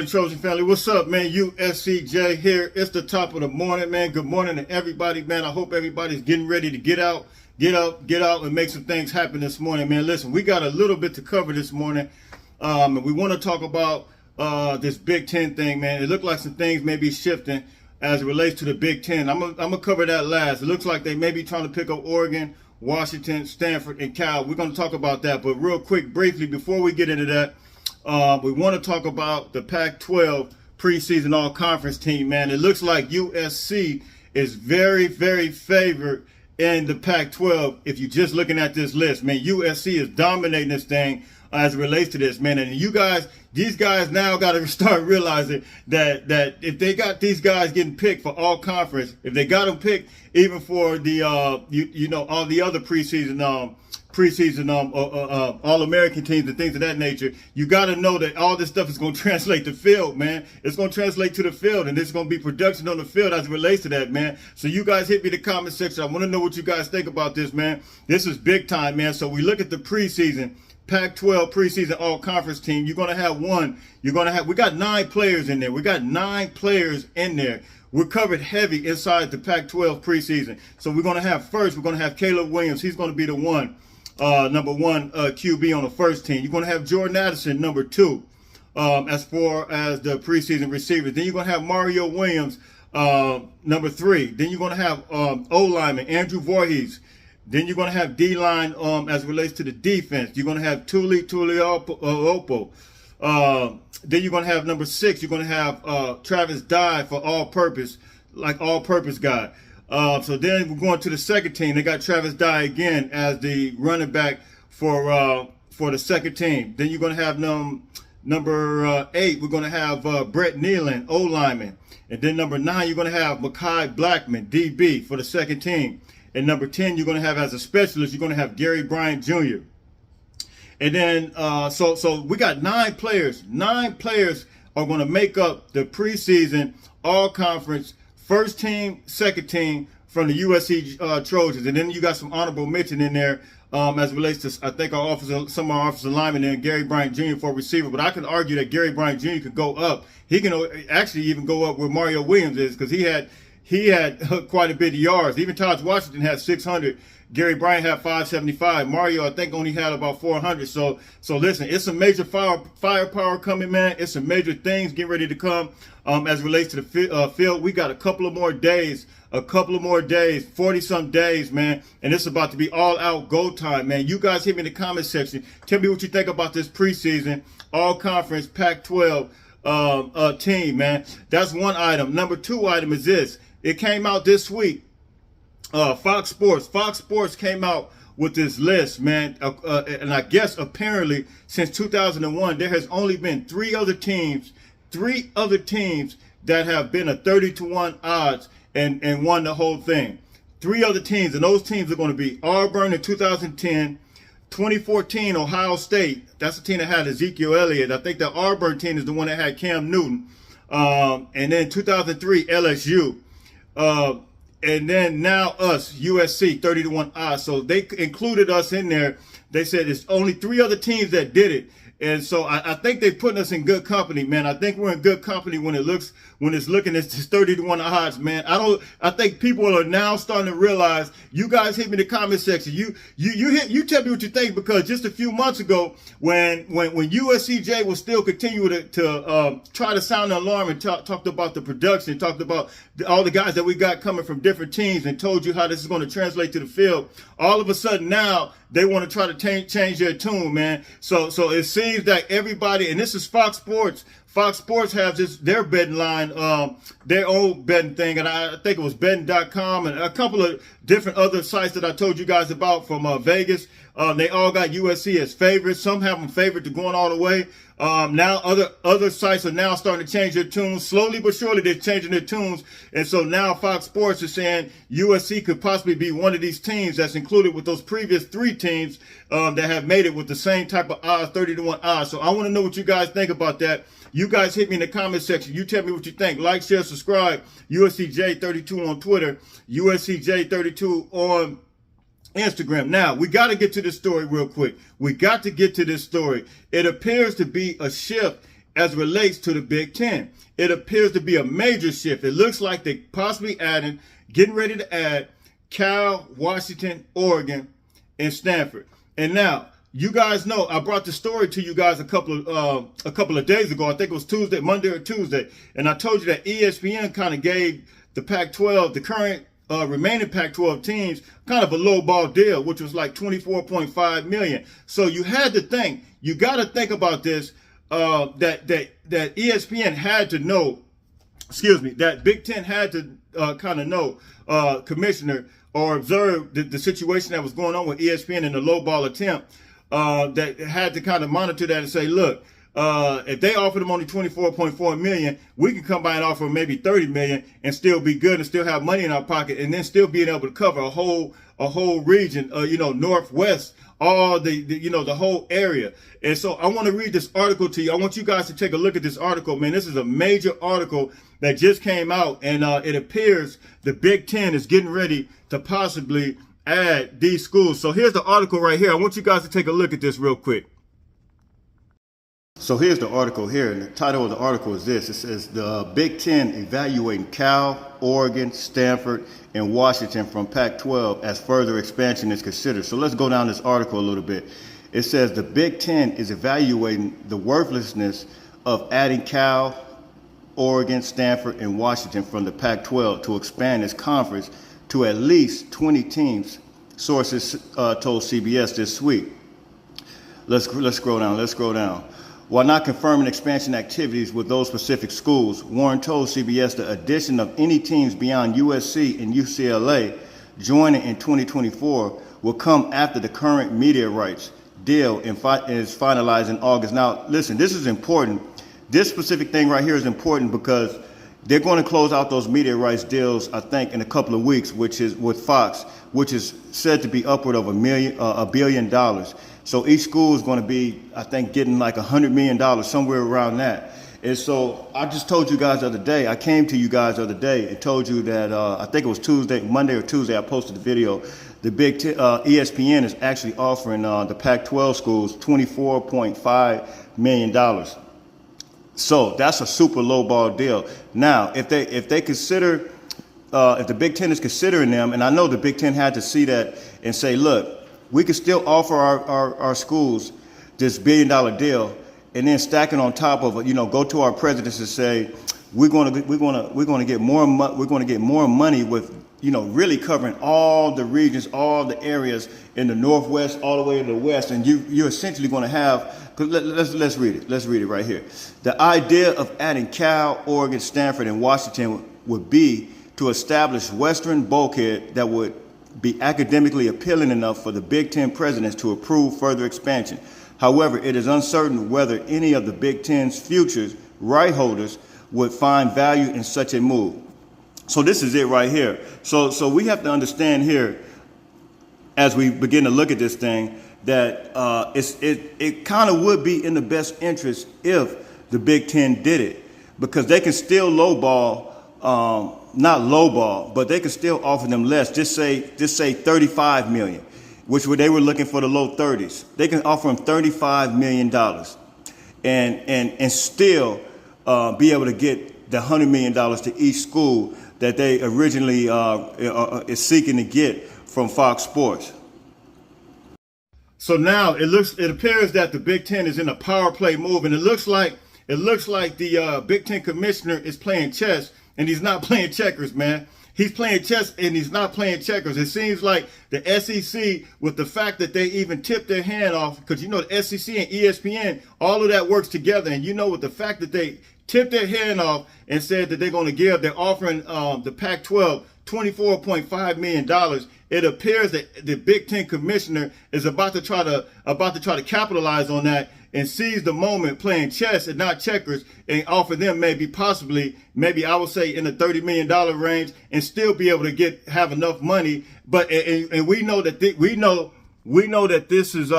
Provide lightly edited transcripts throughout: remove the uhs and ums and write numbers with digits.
Trojan family, what's up, man? USCJ here. It's the top of the morning, man. Good morning to everybody, man. I hope everybody's getting ready to get out and make some things happen this morning, man. Listen, we got a little bit to cover this morning, and we want to talk about this Big Ten thing, man. It looks like some things may be shifting as it relates to the Big Ten. I'm gonna cover that last. It looks like they may be trying to pick up Oregon, Washington, Stanford, and Cal. We're gonna talk about that, but real quick, briefly, before we get into that, we want to talk about the Pac-12 preseason all-conference team, man. It looks like USC is very, very favored in the Pac-12 if you're just looking at this list, man. USC is dominating this thing as it relates to this, man. And these guys now got to start realizing that if they got these guys getting picked for all-conference, if they got them picked even for the, all the other preseason All-American teams and things of that nature, you got to know that all this stuff is going to translate to field, man. It's going to translate to the field, and there's going to be production on the field as it relates to that, man. So you guys hit me in the comment section. I want to know what you guys think about this, man. This is big time, man. So we look at the preseason, Pac-12 preseason all-conference team. You're going to have we got 9 players in there. We got 9 players in there. We're covered heavy inside the Pac-12 preseason. So we're going to have Caleb Williams. He's going to be the number one QB on the first team. You're going to have Jordan Addison, number 2, as far as the preseason receivers. Then you're going to have Mario Williams, number 3. Then you're going to have O-lineman Andrew Voorhees. Then you're going to have D-line as it relates to the defense. You're going to have Tuliaupu. Then you're going to have number 6. You're going to have Travis Dye for all-purpose guy. So then we're going to the second team. They got Travis Dye again as the running back for the second team. Then you're going to have number 8. We're going to have Brett Nealon, O-lineman. And then number 9, you're going to have Mekhi Blackman, DB, for the second team. And number 10, you're going to have as a specialist, you're going to have Gary Bryant Jr. And then so we got 9 players. 9 players are going to make up the preseason all-conference first team, second team from the USC Trojans. And then you got some honorable mention in there as it relates to, I think, some of our offensive linemen and Gary Bryant Jr. for receiver. But I can argue that Gary Bryant Jr. could go up. He can actually even go up where Mario Williams is, because he had quite a bit of yards. Even Taj Washington had 600. Gary Bryant had 575. Mario, I think, only had about 400. So listen, it's some major firepower coming, man. It's some major things getting ready to come as it relates to the field. We got a couple of more days, 40-some days, man. And it's about to be all-out go time, man. You guys hit me in the comment section. Tell me what you think about this preseason all-conference Pac-12 team, man. That's one item. Number 2 item is this. It came out this week. Fox Sports came out with this list, man. And I guess apparently since 2001, there has only been 3 other teams that have been a 30-1 odds and won the whole thing. 3 other teams, and those teams are going to be Auburn in 2010, 2014 Ohio State. That's the team that had Ezekiel Elliott. I think the Auburn team is the one that had Cam Newton. And then 2003 LSU. And then now us, USC, 30-1 odds. So they included us in there. They said it's only 3 other teams that did it. And so I think they're putting us in good company, man. I think we're in good company when it's looking at this 30-1 odds, man. I think people are now starting to realize. You guys hit me in the comment section. You tell me what you think, because just a few months ago, when USCJ was still continuing to try to sound the alarm and talked about the production, talked about all the guys that we got coming from different teams, and told you how this is going to translate to the field. All of a sudden now they want to try to change their tune, man. So it seems that everybody, and this is Fox Sports Fox Sports has their betting line, their own betting thing, and I think it was betting.com and a couple of different other sites that I told you guys about from Vegas. They all got USC as favorites. Some have them favored to going all the way. Now other sites are now starting to change their tunes. Slowly but surely they're changing their tunes. And so now Fox Sports is saying USC could possibly be one of these teams that's included with those previous 3 teams that have made it with the same type of odds, 30-1 odds. So I want to know what you guys think about that. You guys hit me in the comment section. You tell me what you think. Like, share, subscribe. USCJ32 on Twitter. USCJ32 on Instagram. Now, we got to get to this story real quick. We got to get to this story. It appears to be a shift as it relates to the Big Ten. It appears to be a major shift. It looks like they possibly getting ready to add Cal, Washington, Oregon, and Stanford. And now, you guys know I brought the story to you guys a couple of days ago. I think it was Monday or Tuesday, and I told you that ESPN kind of gave the Pac-12, the current remaining Pac-12 teams, kind of a low ball deal, which was like $24.5 million. So you had to think, you got to think about this, that ESPN had to know, that Big Ten had to kind of know, commissioner, or observe the situation that was going on with ESPN in the low ball attempt. That had to kind of monitor that and say, look, if they offer them only $24.4 million, we can come by and offer maybe $30 million and still be good and still have money in our pocket, and then still being able to cover a whole region, Northwest, all the whole area. And so I want to read this article to you. I want you guys to take a look at this article, man. This is a major article that just came out, and it appears the Big Ten is getting ready to possibly add these schools. So here's the article right here. I want you guys to take a look at this real quick. So here's the article here, and the title of the article is this. It says, the Big Ten evaluating Cal, Oregon, Stanford, and Washington from Pac-12 as further expansion is considered. So let's go down this article a little bit. It says the Big Ten is evaluating the worthlessness of adding Cal, Oregon, Stanford, and Washington from the Pac-12 to expand its conference to at least 20 teams, sources told CBS this week. Let's scroll down. While not confirming expansion activities with those specific schools, Warren told CBS the addition of any teams beyond USC and UCLA joining in 2024 will come after the current media rights deal is finalized in August. Now, listen, this is important. This specific thing right here is important because they're going to close out those media rights deals, I think, in a couple of weeks, which is with Fox, which is said to be upward of $1 billion. So each school is going to be, I think, getting like $100 million, somewhere around that. And so I just told you guys the other day, I came to you guys the other day and told you that, I think it was Monday or Tuesday, I posted the video. The ESPN is actually offering the Pac-12 schools $24.5 million. So that's a super low ball deal. Now, if they consider, if the Big Ten is considering them, and I know the Big Ten had to see that and say, look, we can still offer our schools this $1 billion deal, and then stack it on top of it, go to our presidents and say, we're going to get more money with, really covering all the regions, all the areas in the Northwest, all the way to the West, and you're essentially going to have. Let's read it. Let's read it right here. The idea of adding Cal, Oregon, Stanford, and Washington would be to establish Western bulkhead that would be academically appealing enough for the Big Ten presidents to approve further expansion. However, it is uncertain whether any of the Big Ten's futures right holders would find value in such a move. So this is it right here. So we have to understand here, as we begin to look at this thing, that it kind of would be in the best interest if the Big Ten did it, because they can still lowball, not lowball, but they can still offer them less. Just say $35 million, which they were looking for the low 30s. They can offer them $35 million, and still be able to get the $100 million to each school that they originally is seeking to get from Fox Sports. So now it appears that the Big Ten is in a power play move, and it looks like the Big Ten commissioner is playing chess, and he's not playing checkers, man. He's playing chess and he's not playing checkers. It seems like the SEC, with the fact that they even tipped their hand off, because you know the SEC and ESPN, all of that works together. And you know, with the fact that they tipped their hand off and said that they're going to they're offering the Pac-12 $24.5 million. It appears that the Big Ten commissioner is about to try to capitalize on that and seize the moment, playing chess and not checkers, and offer them maybe I would say in the $30 million range, and still be able to have enough money. But and we know that we know that this is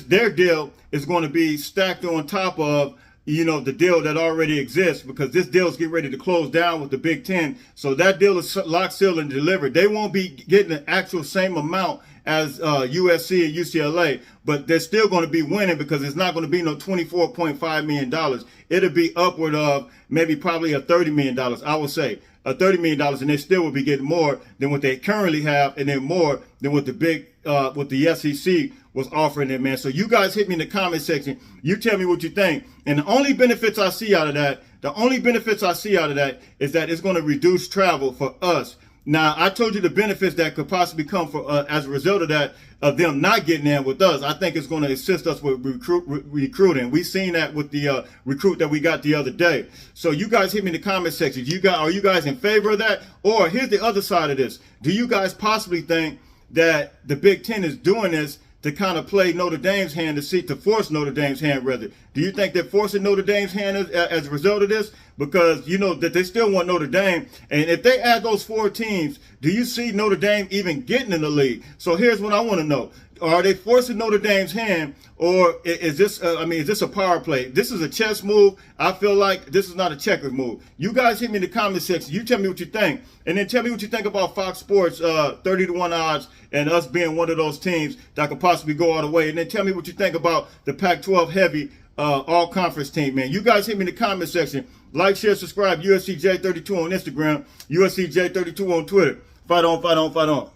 their deal is going to be stacked on top of, you know, the deal that already exists, because this deal is getting ready to close down with the Big Ten. So that deal is locked, sealed, and delivered. They won't be getting the actual same amount as USC and UCLA, but they're still going to be winning, because it's not going to be no $24.5 million. It'll be upward of probably a $30 million, I would say. A $30 million, and they still will be getting more than what they currently have, and then more than what the SEC was offering them, man. So you guys hit me in the comment section. You tell me what you think. And the only benefits I see out of that is that it's going to reduce travel for us. Now, I told you the benefits that could possibly come for as a result of that, of them not getting in with us. I think it's going to assist us with recruiting. We've seen that with the recruit that we got the other day. So you guys hit me in the comment section. Are you guys in favor of that? Or here's the other side of this. Do you guys possibly think that the Big Ten is doing this to kind of play Notre Dame's hand, to force Notre Dame's hand, rather? Do you think they're forcing Notre Dame's hand as a result of this? Because you know that they still want Notre Dame. And if they add those 4 teams, do you see Notre Dame even getting in the league? So here's what I want to know. Are they forcing Notre Dame's hand, or is this a power play? This is a chess move. I feel like this is not a checker move. You guys hit me in the comment section. You tell me what you think. And then tell me what you think about Fox Sports 30-1 odds and us being one of those teams that could possibly go all the way. And then tell me what you think about the Pac-12 heavy all-conference team, man. You guys hit me in the comment section. Like, share, subscribe. USCJ32 on Instagram. USCJ32 on Twitter. Fight on, fight on, fight on.